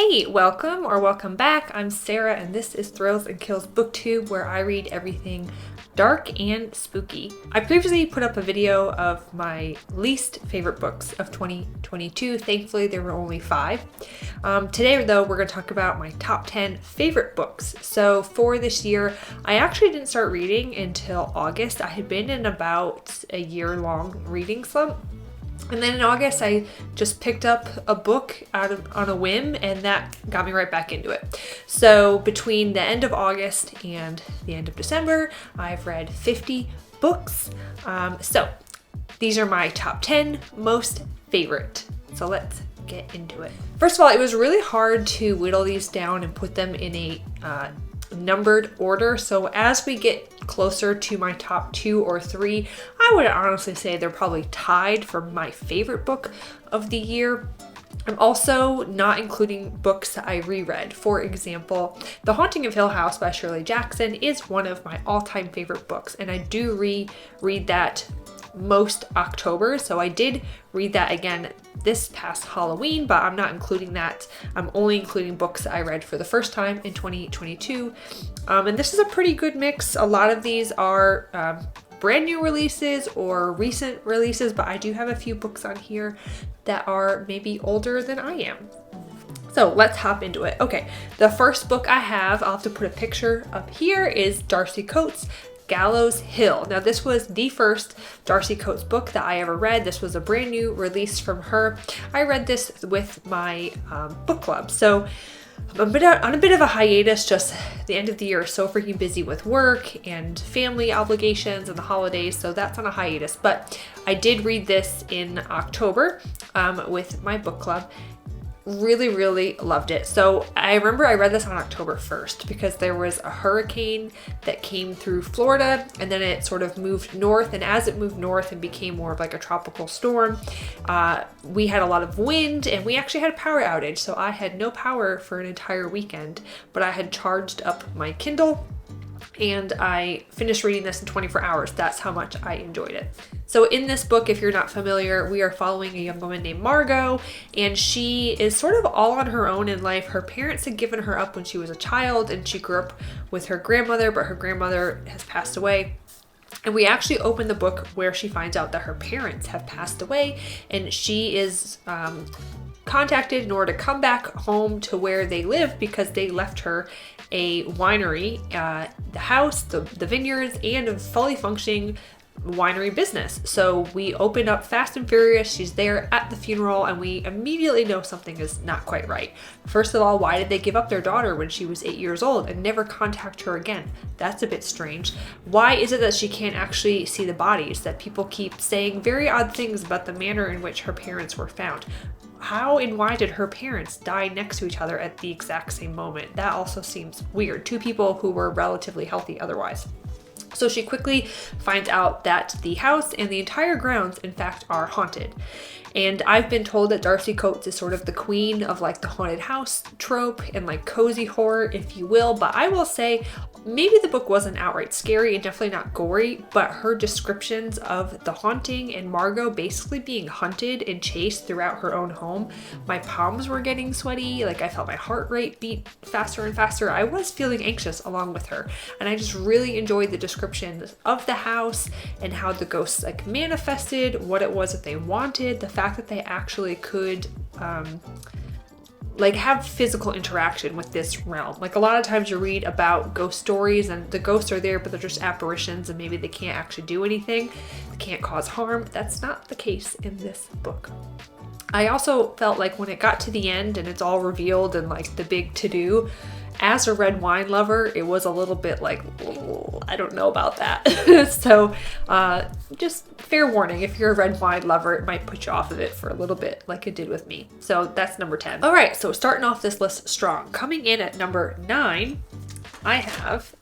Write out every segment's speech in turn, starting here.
Hey, welcome or welcome back. I'm Sarah and this is Thrills and Kills Booktube, where I read everything dark and spooky. I previously put up a video of my least favorite books of 2022. Thankfully, there were only 5. Today, though, we're going to talk about my top 10 favorite books. So for this year, I actually didn't start reading until August. I had been in about a year-long reading slump. And then in August, I just picked up a book on a whim, and that got me right back into it. So between the end of August and the end of December, I've read 50 books. So these are my top 10 most favorite. So let's get into it. First of all, it was really hard to whittle these down and put them in a numbered order. So as we get closer to my top 2 or 3, I would honestly say they're probably tied for my favorite book of the year. I'm also not including books that I reread. For example, The Haunting of Hill House by Shirley Jackson is one of my all-time favorite books, and I do reread that most October. So I did read that again this past Halloween, but I'm not including that. I'm only including books that I read for the first time in 2022. And this is a pretty good mix. A lot of these are brand new releases or recent releases, but I do have a few books on here that are maybe older than I am. So let's hop into it. Okay, the first book I have, I'll have to put a picture up here, is Darcy Coates' Gallows Hill. Now this was the first Darcy Coates book that I ever read. This was a brand new release from her. I read this with my book club. So I'm on a bit of a hiatus, just the end of the year is so freaking busy with work and family obligations and the holidays, so that's on a hiatus. But I did read this in October with my book club. Really loved it. So I remember I read this on October 1st because there was a hurricane that came through Florida, and then it sort of moved north, and as it moved north and became more of like a tropical storm, we had a lot of wind and we actually had a power outage. So I had no power for an entire weekend, but I had charged up my Kindle and I finished reading this in 24 hours. That's how much I enjoyed it. So in this book, if you're not familiar, we are following a young woman named Margot, and she is sort of all on her own in life. Her parents had given her up when she was a child, and she grew up with her grandmother, but her grandmother has passed away. And we actually open the book where she finds out that her parents have passed away, and she is contacted in order to come back home to where they live because they left her a winery, the house, the vineyards, and a fully functioning winery business. So we open up fast and furious. She's there at the funeral and we immediately know something is not quite right. First of all, why did they give up their daughter when she was 8 years old and never contact her again? That's a bit strange. Why is it that she can't actually see the bodies? That people keep saying very odd things about the manner in which her parents were found. How and why did her parents die next to each other at the exact same moment? That also seems weird. 2 people who were relatively healthy otherwise. So she quickly finds out that the house and the entire grounds, in fact, are haunted. And I've been told that Darcy Coates is sort of the queen of like the haunted house trope and like cozy horror, if you will. But I will say maybe the book wasn't outright scary and definitely not gory, but her descriptions of the haunting and Margot basically being hunted and chased throughout her own home, my palms were getting sweaty. Like I felt my heart rate beat faster and faster. I was feeling anxious along with her. And I just really enjoyed the descriptions of the house and how the ghosts like manifested, what it was that they wanted, the fact that they actually could like have physical interaction with this realm. Like a lot of times you read about ghost stories and the ghosts are there, but they're just apparitions and maybe they can't actually do anything. They can't cause harm. That's not the case in this book. I also felt like when it got to the end and it's all revealed and like the big to-do, as a red wine lover, it was a little bit like, oh, I don't know about that. So just fair warning, if you're a red wine lover, it might put you off of it for a little bit like it did with me. So that's number 10. All right, so starting off this list strong. Coming in at number 9, I have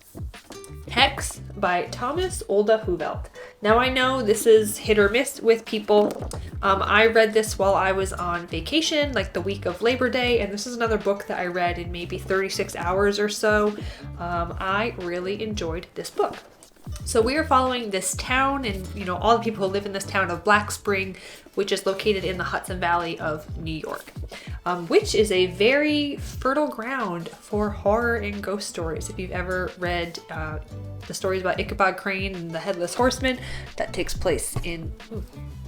Hex by Thomas Olda Huvelt. Now I know this is hit or miss with people. I read this while I was on vacation, like the week of Labor Day, and this is another book that I read in maybe 36 hours or so. I really enjoyed this book. So we are following this town and, all the people who live in this town of Black Spring, which is located in the Hudson Valley of New York. which is a very fertile ground for horror and ghost stories. If you've ever read the stories about Ichabod Crane and the Headless Horseman, that takes place in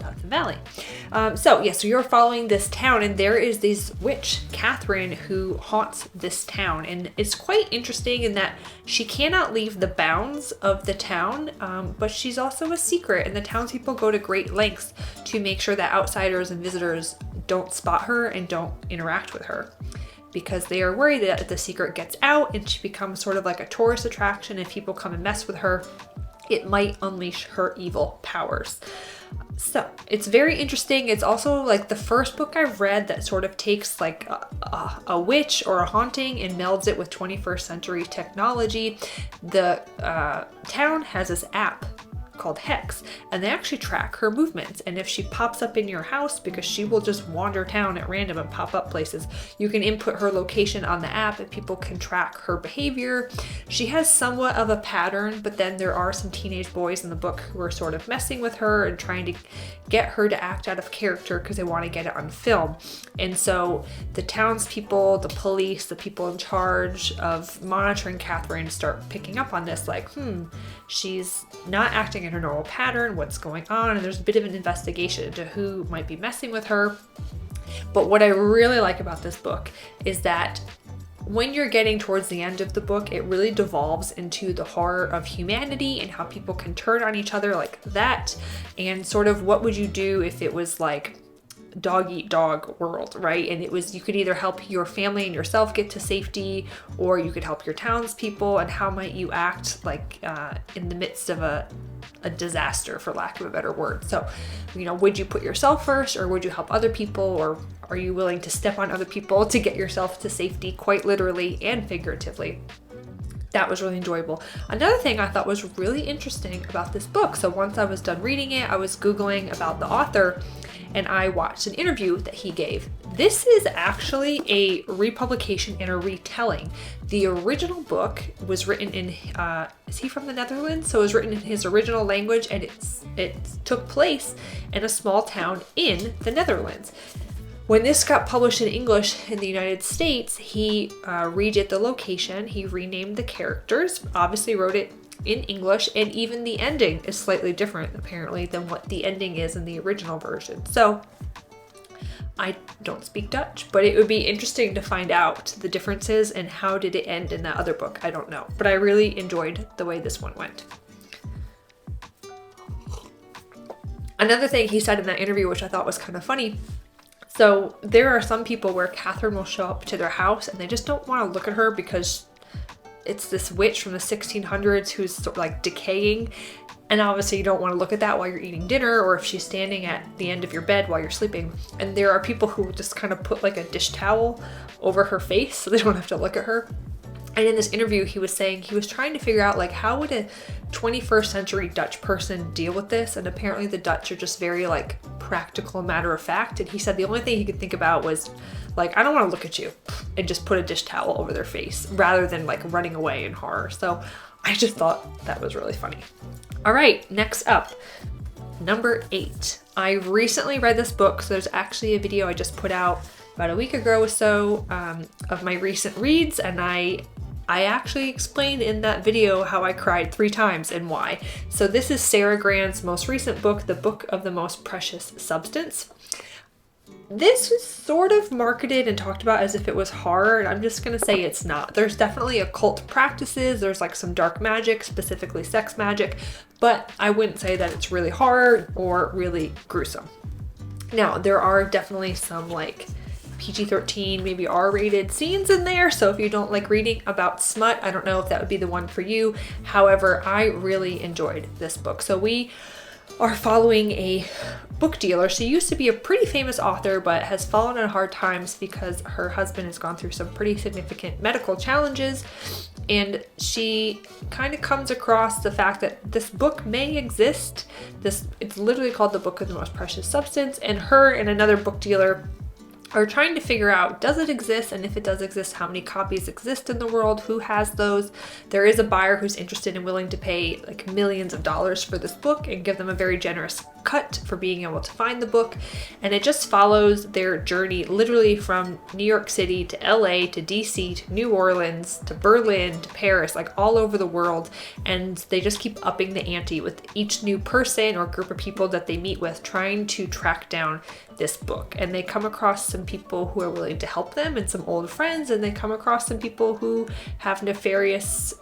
Hudson Valley. So you're following this town, and there is this witch, Catherine, who haunts this town. And it's quite interesting in that she cannot leave the bounds of the town, but she's also a secret, and the townspeople go to great lengths to make sure that outsiders and visitors don't spot her and don't interact with her, because they are worried that if the secret gets out and she becomes sort of like a tourist attraction and people come and mess with her, it might unleash her evil powers. So it's very interesting. It's also like the first book I've read that sort of takes like a witch or a haunting and melds it with 21st century technology. The town has this app called Hex, and they actually track her movements. And if she pops up in your house, because she will just wander town at random and pop up places, you can input her location on the app and people can track her behavior. She has somewhat of a pattern, but then there are some teenage boys in the book who are sort of messing with her and trying to get her to act out of character because they want to get it on film. And so the townspeople, the police, the people in charge of monitoring Catherine start picking up on this, like, she's not acting in her normal pattern, what's going on? And there's a bit of an investigation into who might be messing with her. But what I really like about this book is that when you're getting towards the end of the book, it really devolves into the horror of humanity and how people can turn on each other like that. And sort of what would you do if it was like dog eat dog world, right? And it was, you could either help your family and yourself get to safety, or you could help your townspeople, and how might you act like in the midst of a disaster, for lack of a better word. So, would you put yourself first, or would you help other people, or are you willing to step on other people to get yourself to safety, quite literally and figuratively? That was really enjoyable. Another thing I thought was really interesting about this book, so once I was done reading it, I was Googling about the author, and I watched an interview that he gave. This is actually a republication and a retelling. The original book was written in, is he from the Netherlands? So it was written in his original language, and it took place in a small town in the Netherlands. When this got published in English in the United States, he redid the location, he renamed the characters, obviously wrote it in English, and even the ending is slightly different apparently than what the ending is in the original version. So I don't speak Dutch, but it would be interesting to find out the differences and how did it end in that other book. I don't know, but I really enjoyed the way this one went. Another thing he said in that interview, which I thought was kind of funny, so there are some people where Catherine will show up to their house and they just don't want to look at her because it's this witch from the 1600s who's sort of like decaying. And obviously you don't want to look at that while you're eating dinner, or if she's standing at the end of your bed while you're sleeping. And there are people who just kind of put like a dish towel over her face so they don't have to look at her. And in this interview, he was saying he was trying to figure out like, how would a 21st century Dutch person deal with this? And apparently the Dutch are just very like practical, matter of fact. And he said the only thing he could think about was like, I don't want to look at you, and just put a dish towel over their face rather than like running away in horror. So I just thought that was really funny. All right, next up, number 8. I recently read this book, so there's actually a video I just put out about a week ago or so of my recent reads, and I actually explained in that video how I cried 3 times and why. So this is Sarah Grant's most recent book, The Book of the Most Precious Substance. This was sort of marketed and talked about as if it was horror, and I'm just gonna say it's not. There's definitely occult practices, there's like some dark magic, specifically sex magic, but I wouldn't say that it's really horror or really gruesome. Now, there are definitely some like PG-13, maybe R-rated scenes in there, so if you don't like reading about smut, I don't know if that would be the one for you. However, I really enjoyed this book. So we are following a book dealer. She used to be a pretty famous author, but has fallen on hard times because her husband has gone through some pretty significant medical challenges, and she kind of comes across the fact that this book may exist. It's literally called The Book of the Most Precious Substance, and her and another book dealer are trying to figure out, does it exist? And if it does exist, how many copies exist in the world? Who has those? There is a buyer who's interested and willing to pay like millions of dollars for this book and give them a very generous cut for being able to find the book. And it just follows their journey literally from New York City to LA to DC to New Orleans to Berlin to Paris, like all over the world. And they just keep upping the ante with each new person or group of people that they meet with, trying to track down this book. And they come across some people who are willing to help them and some old friends, and they come across some people who have nefarious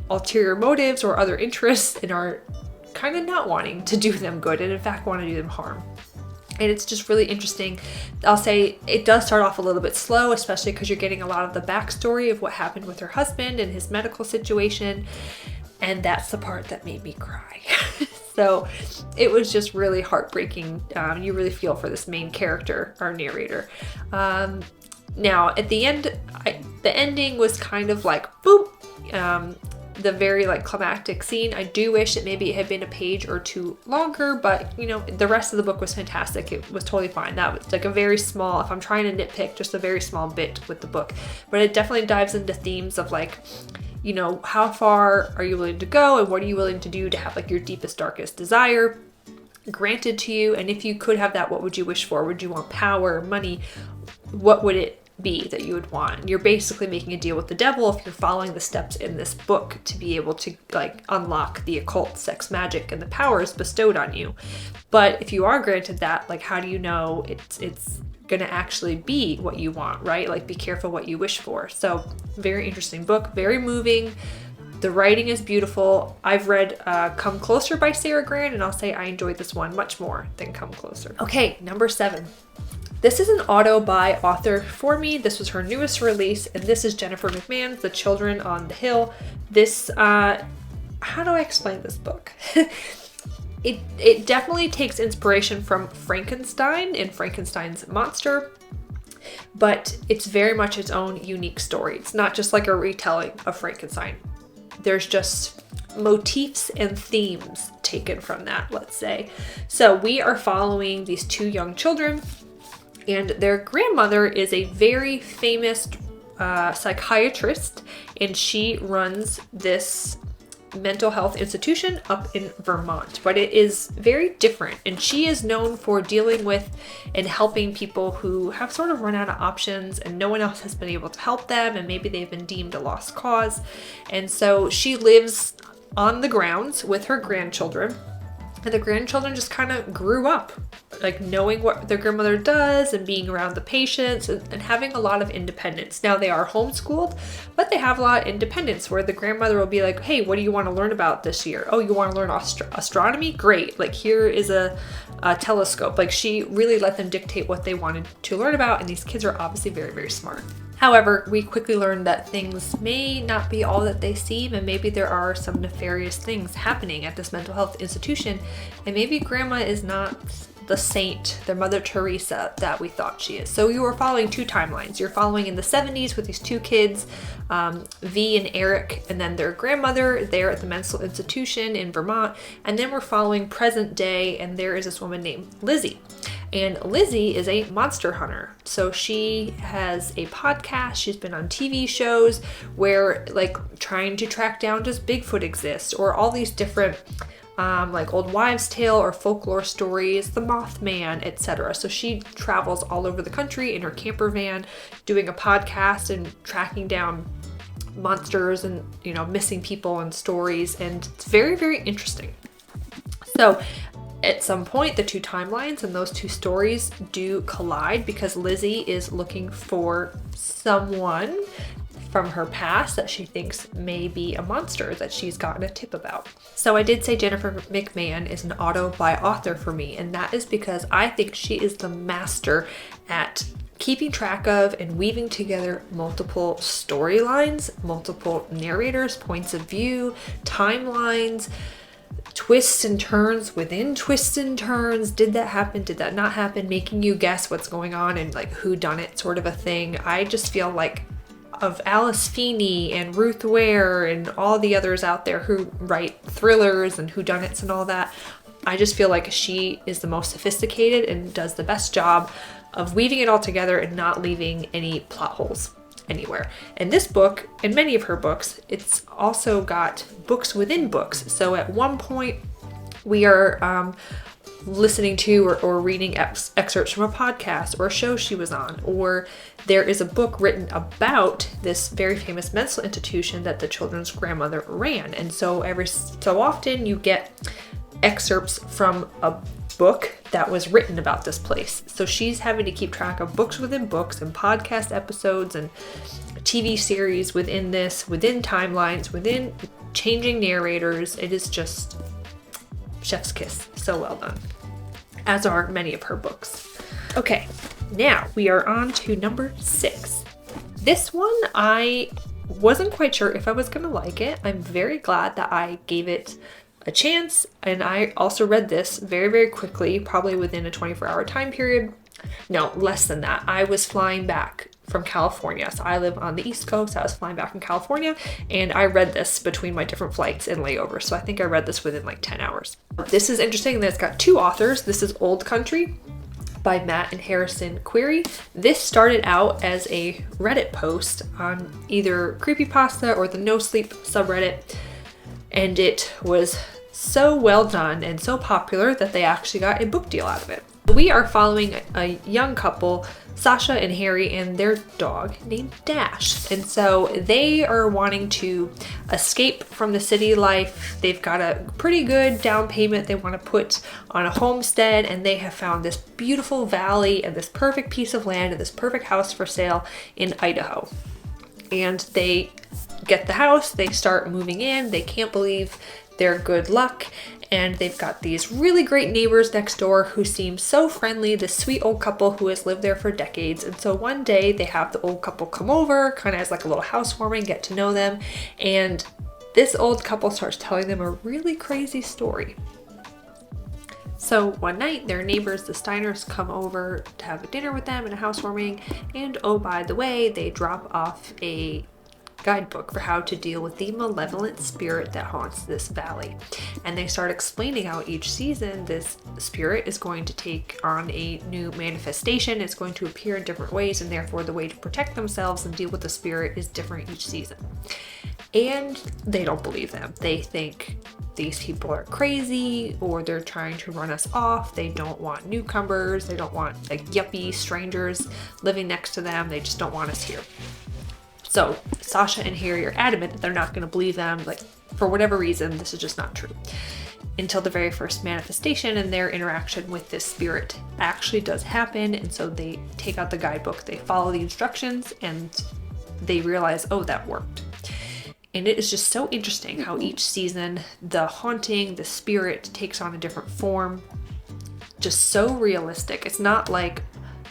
ulterior motives or other interests and are kind of not wanting to do them good and in fact want to do them harm. And it's just really interesting. I'll say it does start off a little bit slow, especially because you're getting a lot of the backstory of what happened with her husband and his medical situation. And that's the part that made me cry. So it was just really heartbreaking. You really feel for this main character, our narrator. Now at the end, the ending was kind of like boop. The very like climactic scene. I do wish that maybe it had been a page or two longer, but you know, the rest of the book was fantastic. It was totally fine. That was like a very small, if I'm trying to nitpick, just a very small bit with the book, but it definitely dives into themes of like, you know, how far are you willing to go and what are you willing to do to have like your deepest, darkest desire granted to you? And if you could have that, what would you wish for? Would you want power, money? What would it be that you would want? You're basically making a deal with the devil if you're following the steps in this book to be able to like unlock the occult, sex, magic, and the powers bestowed on you. But if you are granted that, like how do you know it's gonna actually be what you want, right? Like be careful what you wish for. So very interesting book, very moving. The writing is beautiful. I've read Come Closer by Sarah Grant, and I'll say I enjoyed this one much more than Come Closer. Okay, number 7. This is an auto by author for me. This was her newest release, and this is Jennifer McMahon's The Children on the Hill. This, how do I explain this book? It definitely takes inspiration from Frankenstein and Frankenstein's monster, but it's very much its own unique story. It's not just like a retelling of Frankenstein. There's just motifs and themes taken from that, let's say. So we are following these two young children, and their grandmother is a very famous psychiatrist, and she runs this mental health institution up in Vermont, but it is very different. And she is known for dealing with and helping people who have sort of run out of options and no one else has been able to help them, and maybe they've been deemed a lost cause. And so she lives on the grounds with her grandchildren. And the grandchildren just kind of grew up like knowing what their grandmother does and being around the patients and having a lot of independence. Now they are homeschooled, but they have a lot of independence where the grandmother will be like, hey, what do you want to learn about this year? Oh, you want to learn astronomy? Great. Like here is a telescope. Like she really let them dictate what they wanted to learn about. And these kids are obviously very, very smart. However, we quickly learned that things may not be all that they seem, and maybe there are some nefarious things happening at this mental health institution, and maybe grandma is not the saint, the Mother Teresa that we thought she is. So you are following two timelines. You're following in the 70s with these two kids, V and Eric, and then their grandmother there at the mental institution in Vermont. And then we're following present day, and there is this woman named Lizzie. And Lizzie is a monster hunter. So she has a podcast. She's been on TV shows where like trying to track down does Bigfoot exist, or all these different like old wives' tale or folklore stories, the Mothman, etc. So she travels all over the country in her camper van doing a podcast and tracking down monsters and, you know, missing people and stories. And it's very, very interesting. So at some point, the two timelines and those two stories do collide because Lizzie is looking for someone from her past that she thinks may be a monster that she's gotten a tip about. So I did say Jennifer McMahon is an auto by author for me, and that is because I think she is the master at keeping track of and weaving together multiple storylines, multiple narrators, points of view, timelines, twists and turns within twists and turns. Did that happen? Did that not happen? Making you guess what's going on and like who done it sort of a thing. I just feel like of Alice Feeney and Ruth Ware and all the others out there who write thrillers and whodunits and all that, I just feel like she is the most sophisticated and does the best job of weaving it all together and not leaving any plot holes anywhere. And this book, and many of her books, it's also got books within books. So at one point we are listening to or reading excerpts from a podcast or a show she was on, or there is a book written about this very famous mental institution that the children's grandmother ran. And so every so often you get excerpts from a book that was written about this place. So she's having to keep track of books within books and podcast episodes and TV series within this, within timelines, within changing narrators. It is just chef's kiss. So well done. As are many of her books. Okay, now we are on to number 6. This one, I wasn't quite sure if I was going to like it. I'm very glad that I gave it a chance, and I also read this very, very quickly, probably within a 24-hour time period. No, less than that. I was flying back from California. So I live on the East Coast. I was flying back from California, and I read this between my different flights and layovers. So I think I read this within like 10 hours. This is interesting that it's got 2 authors. This is Old Country by Matt and Harrison Query. This started out as a Reddit post on either Creepypasta or the No Sleep subreddit, and it was so well done and so popular that they actually got a book deal out of it. We are following a young couple, Sasha and Harry, and their dog named Dash. And so they are wanting to escape from the city life. They've got a pretty good down payment they want to put on a homestead, and they have found this beautiful valley and this perfect piece of land and this perfect house for sale in Idaho. And they get the house, they start moving in, they can't believe their good luck, and they've got these really great neighbors next door who seem so friendly, this sweet old couple who has lived there for decades. And so one day they have the old couple come over, kind of as like a little housewarming, get to know them, and this old couple starts telling them a really crazy story. So one night their neighbors, the Steiners, come over to have a dinner with them and a housewarming, and oh, by the way, they drop off a guidebook for how to deal with the malevolent spirit that haunts this valley. And they start explaining how each season this spirit is going to take on a new manifestation. It's going to appear in different ways, and therefore the way to protect themselves and deal with the spirit is different each season. And they don't believe them. They think these people are crazy, or they're trying to run us off. They don't want newcomers. They don't want like yuppie strangers living next to them. They just don't want us here. So Sasha and Harry are adamant that they're not going to believe them. Like, for whatever reason, this is just not true. Until the very first manifestation and their interaction with this spirit actually does happen. And so they take out the guidebook, they follow the instructions, and they realize, oh, that worked. And it is just so interesting how each season the haunting, the spirit takes on a different form. Just so realistic. It's not like,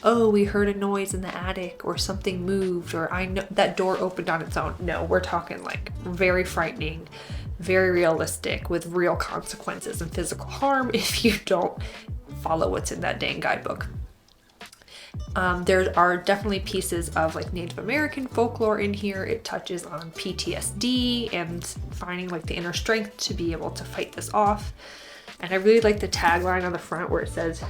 oh, we heard a noise in the attic, or something moved, or I know that door opened on its own. No, we're talking like very frightening, very realistic, with real consequences and physical harm if you don't follow what's in that dang guidebook. There are definitely pieces of like Native American folklore in here. It touches on PTSD and finding like the inner strength to be able to fight this off. And I really like the tagline on the front where it says,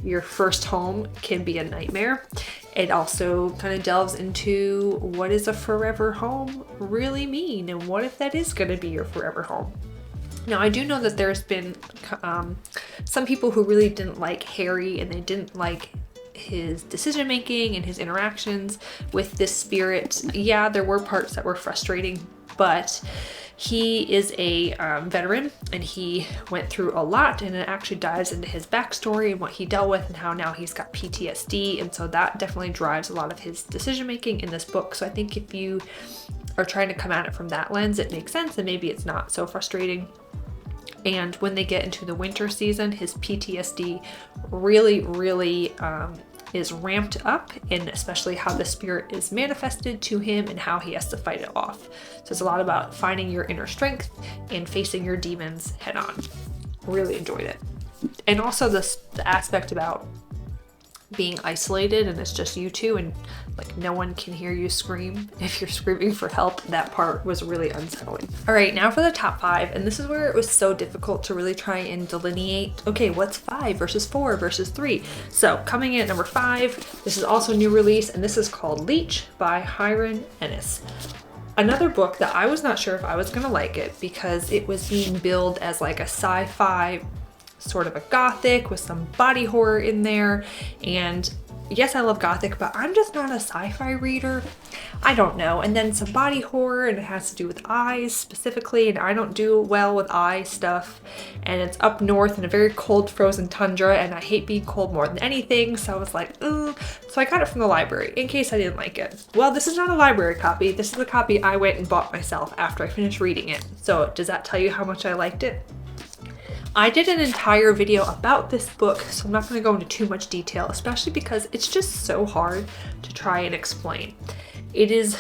your first home can be a nightmare. It also kind of delves into what does a forever home really mean, and what if that is going to be your forever home. Now, I do know that there's been some people who really didn't like Harry, and they didn't like his decision making and his interactions with this spirit. Yeah, there were parts that were frustrating, but he is a veteran, and he went through a lot, and it actually dives into his backstory and what he dealt with and how now he's got PTSD. And so that definitely drives a lot of his decision making in this book. So I think if you are trying to come at it from that lens, it makes sense, and maybe it's not so frustrating. And when they get into the winter season, his PTSD really is ramped up, and especially how the spirit is manifested to him and how he has to fight it off. So it's a lot about finding your inner strength and facing your demons head on. Really enjoyed it. And also the aspect about being isolated and it's just you two and like no one can hear you scream if you're screaming for help. That part was really unsettling. All right, now for the top 5, and this is where it was so difficult to really try and delineate, okay, what's 5 versus 4 versus 3. So coming in at number 5, this is also new release, and this is called Leech by Hiram Ennis. Another book that I was not sure if I was gonna like it because it was being billed as like a sci-fi, sort of a gothic with some body horror in there. And yes, I love gothic, but I'm just not a sci-fi reader. I don't know. And then some body horror, and it has to do with eyes specifically, and I don't do well with eye stuff. And it's up north in a very cold, frozen tundra, and I hate being cold more than anything. So I was like, ugh. So I got it from the library in case I didn't like it. Well, this is not a library copy. This is a copy I went and bought myself after I finished reading it. So does that tell you how much I liked it? I did an entire video about this book, so I'm not going to go into too much detail, especially because it's just so hard to try and explain. It is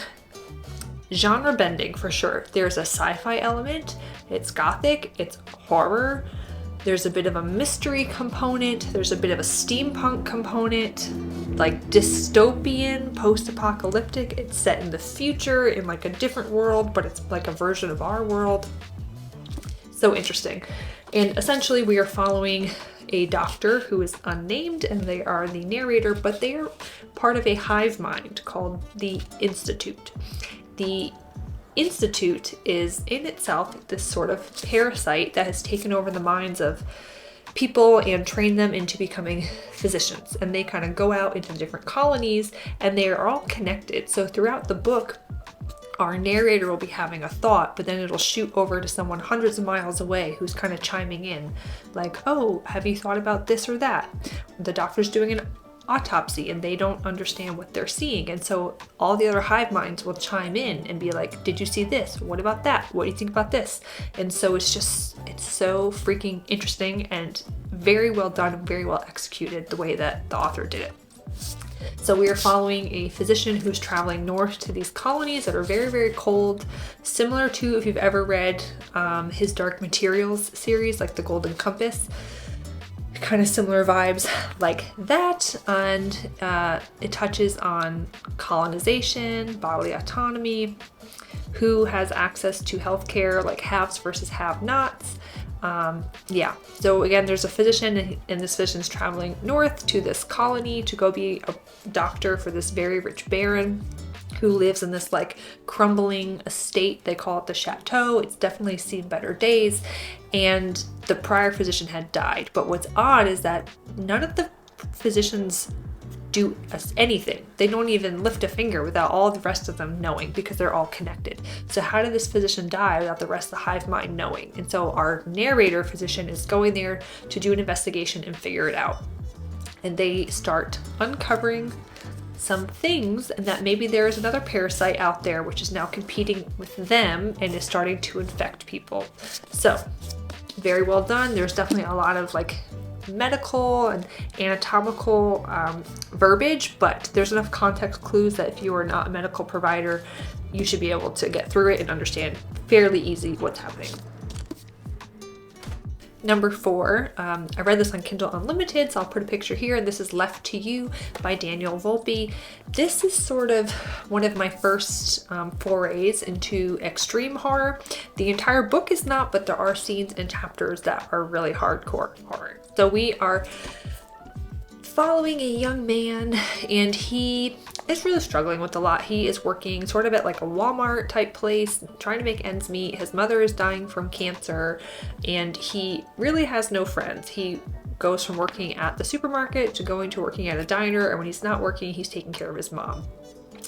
genre bending for sure. There's a sci-fi element, it's gothic, it's horror, there's a bit of a mystery component, there's a bit of a steampunk component, like dystopian, post-apocalyptic. It's set in the future in like a different world, but it's like a version of our world. So interesting. And essentially we are following a doctor who is unnamed, and they are the narrator, but they are part of a hive mind called the Institute. The Institute is in itself this sort of parasite that has taken over the minds of people and trained them into becoming physicians. And they kind of go out into different colonies, and they are all connected. So throughout the book, our narrator will be having a thought, but then it'll shoot over to someone hundreds of miles away who's kind of chiming in like, oh, have you thought about this or that? The doctor's doing an autopsy and they don't understand what they're seeing. And so all the other hive minds will chime in and be like, did you see this? What about that? What do you think about this? And so it's so freaking interesting and very well done and very well executed the way that the author did it. So we are following a physician who's traveling north to these colonies that are very, very cold, similar to if you've ever read his Dark Materials series, like the Golden Compass. Kind of similar vibes like that, and it touches on colonization, bodily autonomy, who has access to healthcare, like haves versus have-nots. Yeah, so again, there's a physician, and this physician's traveling north to this colony to go be a doctor for this very rich baron who lives in this like crumbling estate. They call it the chateau. It's definitely seen better days, and the prior physician had died. But what's odd is that none of the physicians do anything. They don't even lift a finger without all the rest of them knowing, because they're all connected. So how did this physician die without the rest of the hive mind knowing? And so our narrator physician is going there to do an investigation and figure it out. And they start uncovering some things, and that maybe there is another parasite out there which is now competing with them and is starting to infect people. So very well done. There's definitely a lot of like medical and anatomical verbiage, but there's enough context clues that if you are not a medical provider, you should be able to get through it and understand fairly easy what's happening. Number 4, I read this on Kindle Unlimited, so I'll put a picture here, and this is Left to You by Daniel Volpe. This is sort of one of my first forays into extreme horror. The entire book is not, but there are scenes and chapters that are really hardcore horror. So we are following a young man, and he is really struggling with a lot. He is working sort of at like a Walmart type place, trying to make ends meet. His mother is dying from cancer, and he really has no friends. He goes from working at the supermarket to going to working at a diner, and when he's not working, he's taking care of his mom.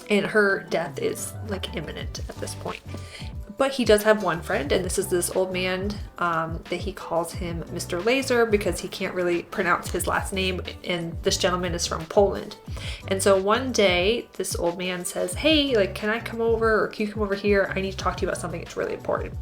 And her death is like imminent at this point. But he does have one friend, and this is this old man that he calls him Mr. Laser because he can't really pronounce his last name, and this gentleman is from Poland. And so one day, this old man says, hey, like, can I come over, or can you come over here? I need to talk to you about something that's really important.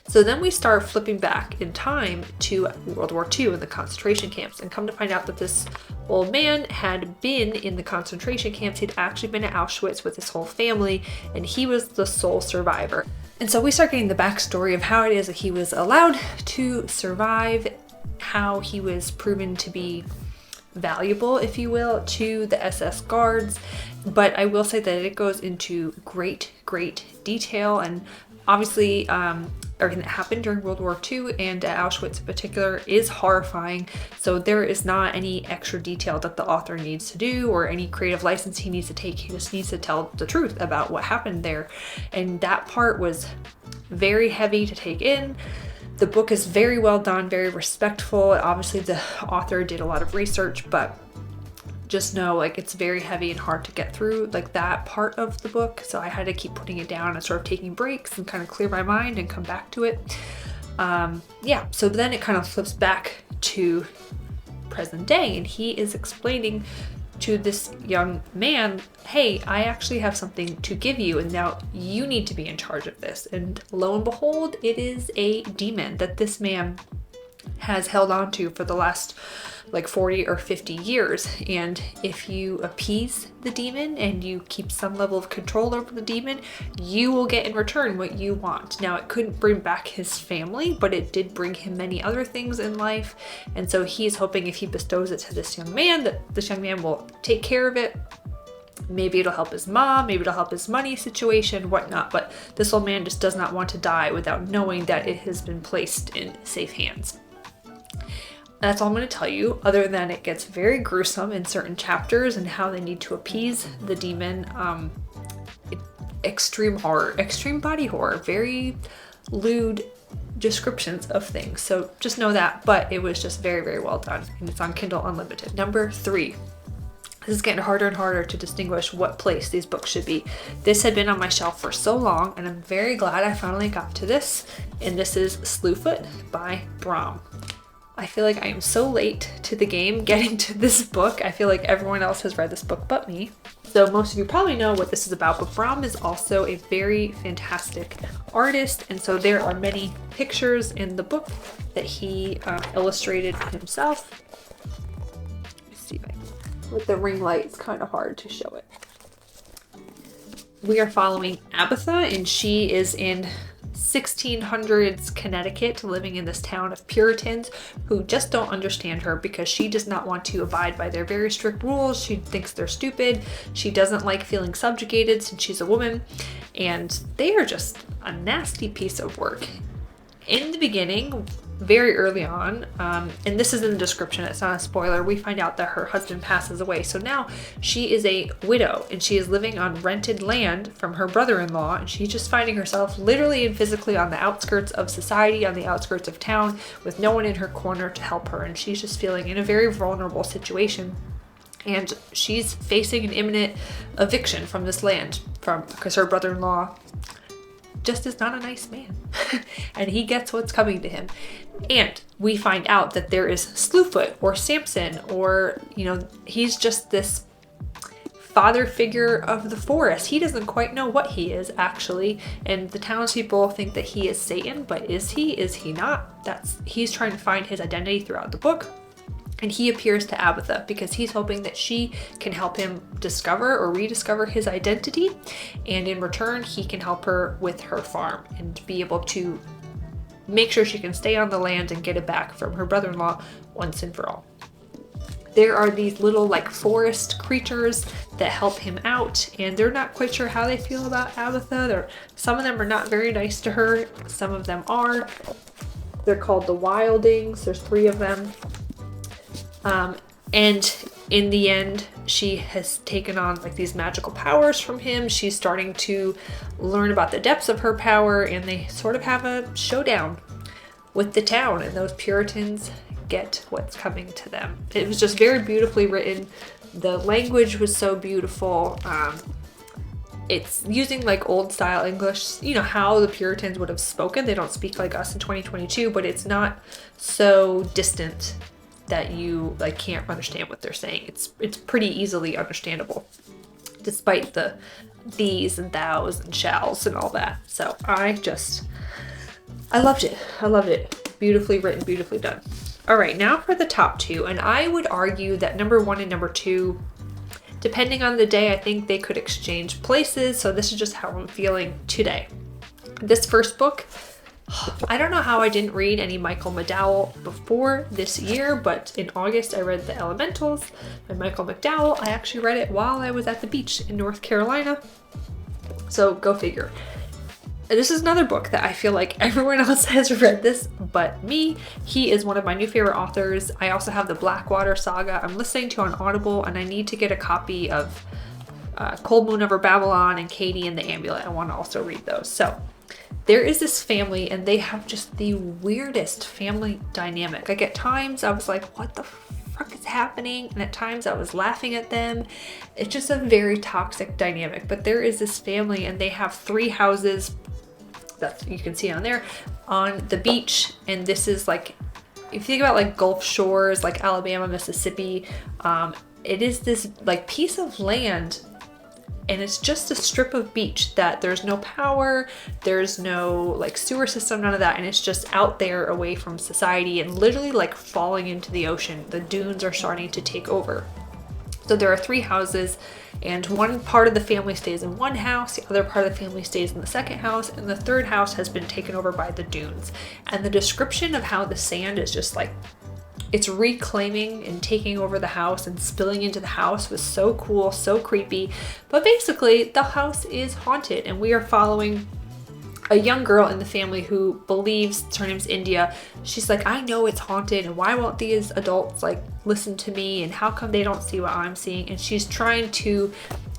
So then we start flipping back in time to World War II in the concentration camps, and come to find out that this old man had been in the concentration camps. He'd actually been at Auschwitz with his whole family, and he was the sole survivor. And so we start getting the backstory of how it is that he was allowed to survive, how he was proven to be valuable, if you will, to the SS guards. But I will say that it goes into great detail, and obviously everything that happened during World War II and at Auschwitz in particular is horrifying. So there is not any extra detail that the author needs to do or any creative license he needs to take. He just needs to tell the truth about what happened there. And that part was very heavy to take in. The book is very well done, very respectful. Obviously the author did a lot of research, but just know, like, it's very heavy and hard to get through, like, that part of the book. So I had to keep putting it down and sort of taking breaks and kind of clear my mind and come back to it. Yeah, so then it kind of flips back to present day, and he is explaining to this young man, hey, I actually have something to give you, and now you need to be in charge of this. And lo and behold, it is a demon that this man has held on to for the last like 40 or 50 years. And if you appease the demon and you keep some level of control over the demon, you will get in return what you want. Now, it couldn't bring back his family, but it did bring him many other things in life. And so he's hoping if he bestows it to this young man, that this young man will take care of it. Maybe it'll help his mom, maybe it'll help his money situation, whatnot. But this old man just does not want to die without knowing that it has been placed in safe hands. That's all I'm going to tell you, other than it gets very gruesome in certain chapters and how they need to appease the demon. Extreme horror, extreme body horror, very lewd descriptions of things. So just know that, but it was just very well done, and it's on Kindle Unlimited. Number 3. This is getting harder and harder to distinguish what place these books should be. This had been on my shelf for so long, and I'm very glad I finally got to this. And this is Slewfoot by Brom. I feel like I am so late to the game getting to this book. I feel like everyone else has read this book but me. So most of you probably know what this is about, but Brom is also a very fantastic artist. And so there are many pictures in the book that he illustrated himself. Let me see if I can, with the ring light, it's kind of hard to show it. We are following Abatha, and she is in 1600s Connecticut, living in this town of Puritans who just don't understand her because she does not want to abide by their very strict rules. She thinks they're stupid. She doesn't like feeling subjugated since she's a woman, and they are just a nasty piece of work. In the beginning, very early on, and this is in the description, it's not a spoiler, we find out that her husband passes away. So now she is a widow and she is living on rented land from her brother-in-law, and she's just finding herself literally and physically on the outskirts of society, on the outskirts of town, with no one in her corner to help her, and she's just feeling in a very vulnerable situation. And she's facing an imminent eviction from this land because her brother-in-law just is not a nice man and he gets what's coming to him. And we find out that there is Slewfoot or Samson, or, you know, he's just this father figure of the forest. He doesn't quite know what he is actually, and the townspeople think that he is Satan, but is he not? He's trying to find his identity throughout the book. And he appears to Abatha because he's hoping that she can help him discover or rediscover his identity. And in return, he can help her with her farm and be able to make sure she can stay on the land and get it back from her brother-in-law once and for all. There are these little like forest creatures that help him out, and they're not quite sure how they feel about Abatha. Some of them are not very nice to her. Some of them are. They're called the Wildings. There's 3 of them. And in the end, she has taken on like these magical powers from him. She's starting to learn about the depths of her power, and they sort of have a showdown with the town, and those Puritans get what's coming to them. It was just very beautifully written. The language was so beautiful. It's using like old style English, you know, how the Puritans would have spoken. They don't speak like us in 2022, but it's not so distant that you like can't understand what they're saying. It's pretty easily understandable, despite the these and thous and shalls and all that. So I loved it. I loved it. Beautifully written, beautifully done. All right, now for the top 2, and I would argue that number 1 and number 2, depending on the day, I think they could exchange places. So this is just how I'm feeling today. This first book, I don't know how I didn't read any Michael McDowell before this year, but in August I read The Elementals by Michael McDowell. I actually read it while I was at the beach in North Carolina. So go figure. This is another book that I feel like everyone else has read this but me. He is one of my new favorite authors. I also have the Blackwater Saga I'm listening to on Audible, and I need to get a copy of Cold Moon Over Babylon and Katie and the Amulet. I want to also read those. So there is this family, and they have just the weirdest family dynamic. Like at times I was like, what the fuck is happening? And at times I was laughing at them. It's just a very toxic dynamic. But there is this family, and they have 3 houses that you can see on there on the beach. And this is like, if you think about like Gulf Shores, like Alabama, Mississippi, it is this like piece of land, and it's just a strip of beach that there's no power, there's no like sewer system, none of that. And it's just out there away from society and literally like falling into the ocean. The dunes are starting to take over. So there are 3 houses, and one part of the family stays in one house, the other part of the family stays in the second house, and the third house has been taken over by the dunes. And the description of how the sand is just like, it's reclaiming and taking over the house and spilling into the house was so cool, so creepy. But basically the house is haunted, and we are following a young girl in the family who believes, her name's India. She's like, I know it's haunted, and why won't these adults like listen to me, and how come they don't see what I'm seeing? And she's trying to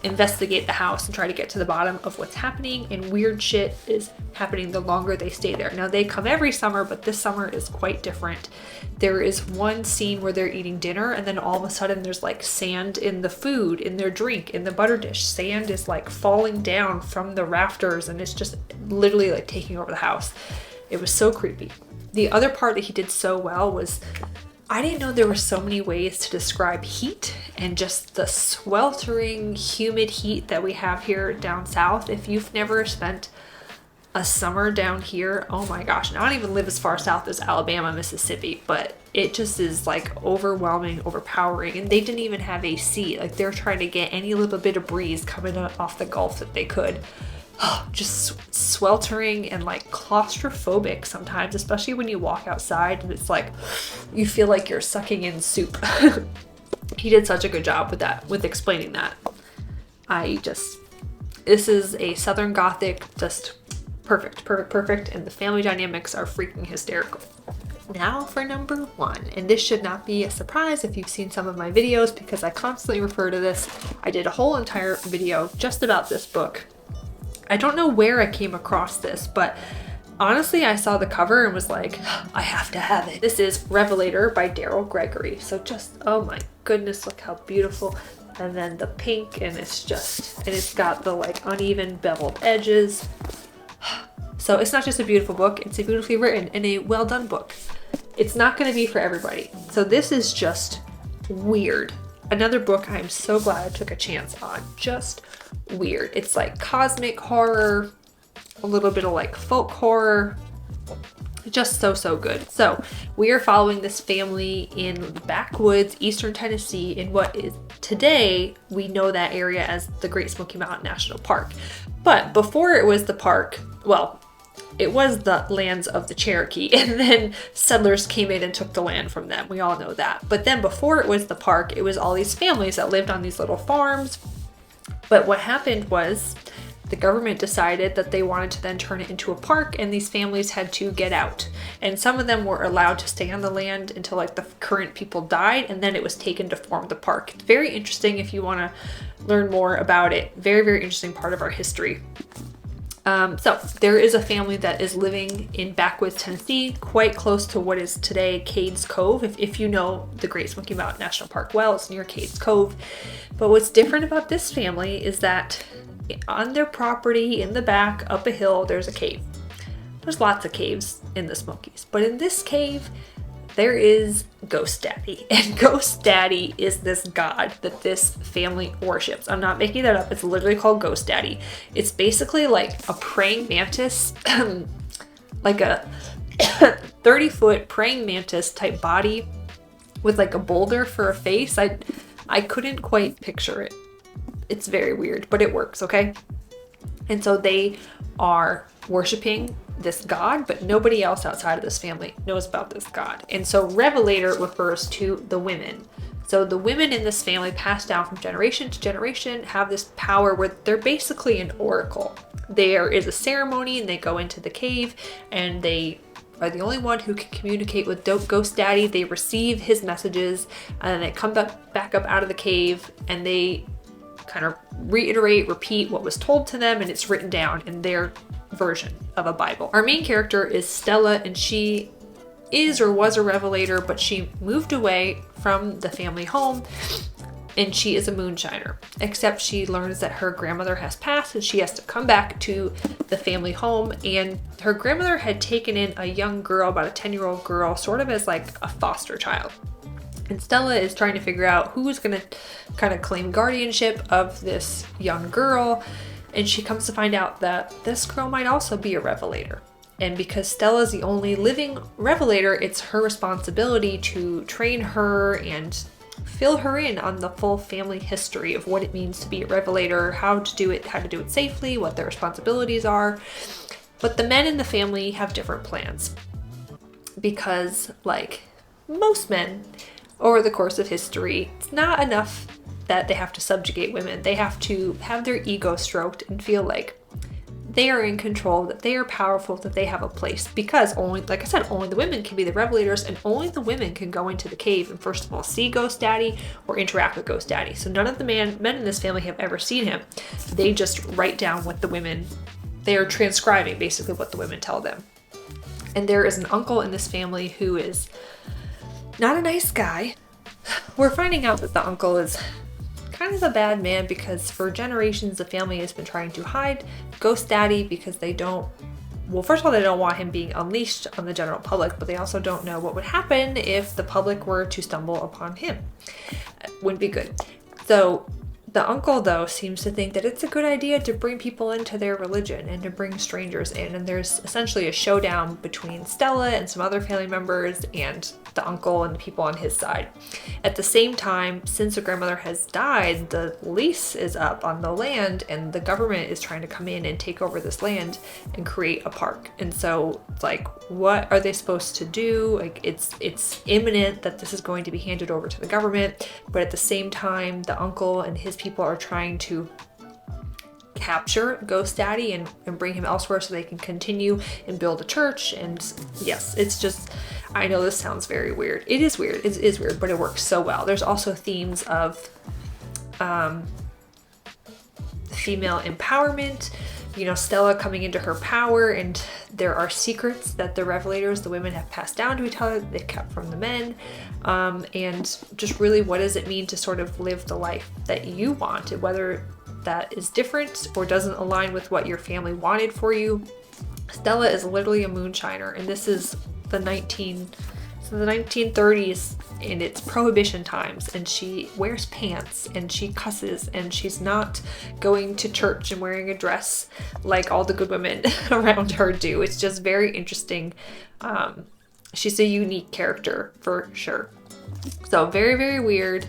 investigate the house and try to get to the bottom of what's happening, and weird shit is happening the longer they stay there. Now they come every summer, but this summer is quite different. There is one scene where they're eating dinner, and then all of a sudden there's like sand in the food, in their drink, in the butter dish. Sand is like falling down from the rafters, and it's just literally like taking over the house. It was so creepy. The other part that he did so well was, I didn't know there were so many ways to describe heat and just the sweltering, humid heat that we have here down south. If you've never spent a summer down here, oh my gosh, and I don't even live as far south as Alabama, Mississippi, but it just is like overwhelming, overpowering. And they didn't even have AC. Like they're trying to get any little bit of breeze coming off the Gulf that they could. Just sweltering and like claustrophobic sometimes, especially when you walk outside and it's like you feel like you're sucking in soup. He did such a good job with that, with explaining that. This is a Southern Gothic, just perfect, and the family dynamics are freaking hysterical. Now for number 1, and this should not be a surprise if you've seen some of my videos because I constantly refer to this. I did a whole entire video just about this book. I don't know where I came across this, but honestly, I saw the cover and was like, I have to have it. This is Revelator by Daryl Gregory. So just, oh my goodness, look how beautiful. And then the pink, and it's got the like uneven beveled edges. So it's not just a beautiful book, it's a beautifully written and a well done book. It's not going to be for everybody. So this is just weird. Another book I'm so glad I took a chance on. Just weird. It's like cosmic horror, a little bit of like folk horror. Just so good. So we are following this family in the backwoods, eastern Tennessee, in what is today, we know that area as the Great Smoky Mountain National Park. But before it was the park, well, it was the lands of the Cherokee, and then settlers came in and took the land from them. We all know that. But then before it was the park, it was all these families that lived on these little farms. But what happened was the government decided that they wanted to then turn it into a park, and these families had to get out. And some of them were allowed to stay on the land until like the current people died, and then it was taken to form the park. It's very interesting if you want to learn more about it. Very interesting part of our history. So there is a family that is living in backwoods Tennessee, quite close to what is today Cades Cove. If you know the Great Smoky Mountain National Park well, it's near Cades Cove. But what's different about this family is that on their property in the back, up a hill, there's a cave. There's lots of caves in the Smokies, but in this cave, there is Ghost Daddy. And Ghost Daddy is this god that this family worships. I'm not making that up. It's literally called Ghost Daddy. It's basically like a praying mantis, like a 30-foot praying mantis type body with like a boulder for a face. I couldn't quite picture it. It's very weird, but it works, okay? And so they are worshiping this god, but nobody else outside of this family knows about this god. And so Revelator refers to the women. So the women in this family, passed down from generation to generation, have this power where they're basically an oracle. There is a ceremony and they go into the cave and they are the only one who can communicate with Ghost Daddy. They receive his messages and then they come back up out of the cave and they kind of repeat what was told to them, and it's written down in their version of a Bible. Our main character is Stella, and she is or was a Revelator, but she moved away from the family home and she is a moonshiner, except she learns that her grandmother has passed and she has to come back to the family home. And her grandmother had taken in a young girl, about a 10-year-old girl, sort of as like a foster child. And Stella is trying to figure out who's gonna kind of claim guardianship of this young girl. And she comes to find out that this girl might also be a Revelator. And because Stella's the only living Revelator, it's her responsibility to train her and fill her in on the full family history of what it means to be a Revelator, how to do it safely, what their responsibilities are. But the men in the family have different plans. Because, like most men, over the course of history, it's not enough that they have to subjugate women. They have to have their ego stroked and feel like they are in control, that they are powerful, that they have a place. Because only, like I said, only the women can be the Revelators, and only the women can go into the cave and first of all see Ghost Daddy or interact with Ghost Daddy. So none of the men in this family have ever seen him. They just write down what the women, they are transcribing basically what the women tell them. And there is an uncle in this family who is not a nice guy. We're finding out that the uncle is kind of a bad man because for generations the family has been trying to hide Ghost Daddy because they don't, well, first of all, they don't want him being unleashed on the general public, but they also don't know what would happen if the public were to stumble upon him. It wouldn't be good. So the uncle, though, seems to think that it's a good idea to bring people into their religion and to bring strangers in. And there's essentially a showdown between Stella and some other family members and the uncle and the people on his side. At the same time, since the grandmother has died, the lease is up on the land and the government is trying to come in and take over this land and create a park. And so it's like, what are they supposed to do? Like it's imminent that this is going to be handed over to the government, but at the same time, the uncle and his people are trying to capture Ghost Daddy and bring him elsewhere so they can continue and build a church. And yes, it's just, I know this sounds very weird. It is weird. It is weird, but it works so well. There's also themes of female empowerment, you know, Stella coming into her power, and there are secrets that the Revelators, the women, have passed down to each other that they've kept from the men, and just really what does it mean to sort of live the life that you want, whether that is different or doesn't align with what your family wanted for you. Stella is literally a moonshiner, and this is the 1930s, and it's prohibition times, and she wears pants and she cusses and she's not going to church and wearing a dress like all the good women around her do. It's just very interesting. She's a unique character for sure. So very, very weird.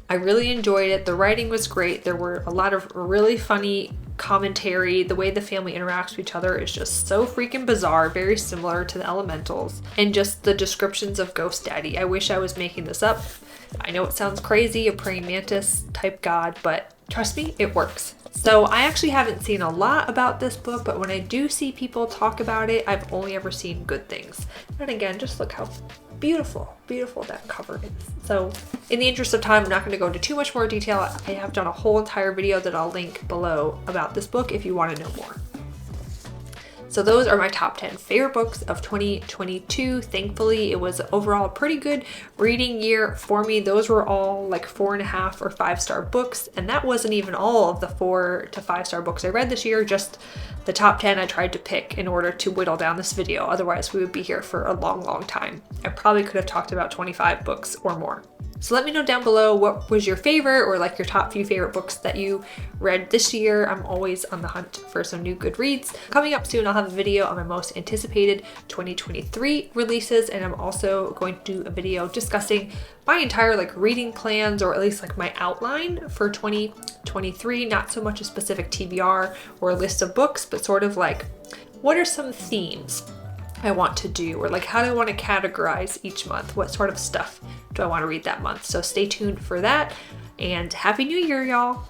I really enjoyed it. The writing was great. There were a lot of really funny commentary. The way the family interacts with each other is just so freaking bizarre, very similar to the Elementals. And just the descriptions of Ghost Daddy. I wish I was making this up. I know it sounds crazy, a praying mantis type god, but trust me, it works. So I actually haven't seen a lot about this book, but when I do see people talk about it, I've only ever seen good things. And again, just look how beautiful, beautiful that cover is. So in the interest of time, I'm not going to go into too much more detail. I have done a whole entire video that I'll link below about this book if you want to know more. So those are my top 10 favorite books of 2022. Thankfully, it was overall a pretty good reading year for me. Those were all like 4.5 or 5-star books. And that wasn't even all of the 4 to 5-star books I read this year, just the top 10 I tried to pick in order to whittle down this video. Otherwise, we would be here for a long, long time. I probably could have talked about 25 books or more. So let me know down below what was your favorite or like your top few favorite books that you read this year. I'm always on the hunt for some new good reads. Coming up soon, I'll have a video on my most anticipated 2023 releases, and I'm also going to do a video discussing my entire like reading plans, or at least like my outline for 2023. Not so much a specific TBR or a list of books, but sort of like what are some themes I want to do, or like how do I want to categorize each month? What sort of stuff do I want to read that month? So stay tuned for that, and Happy New Year, y'all!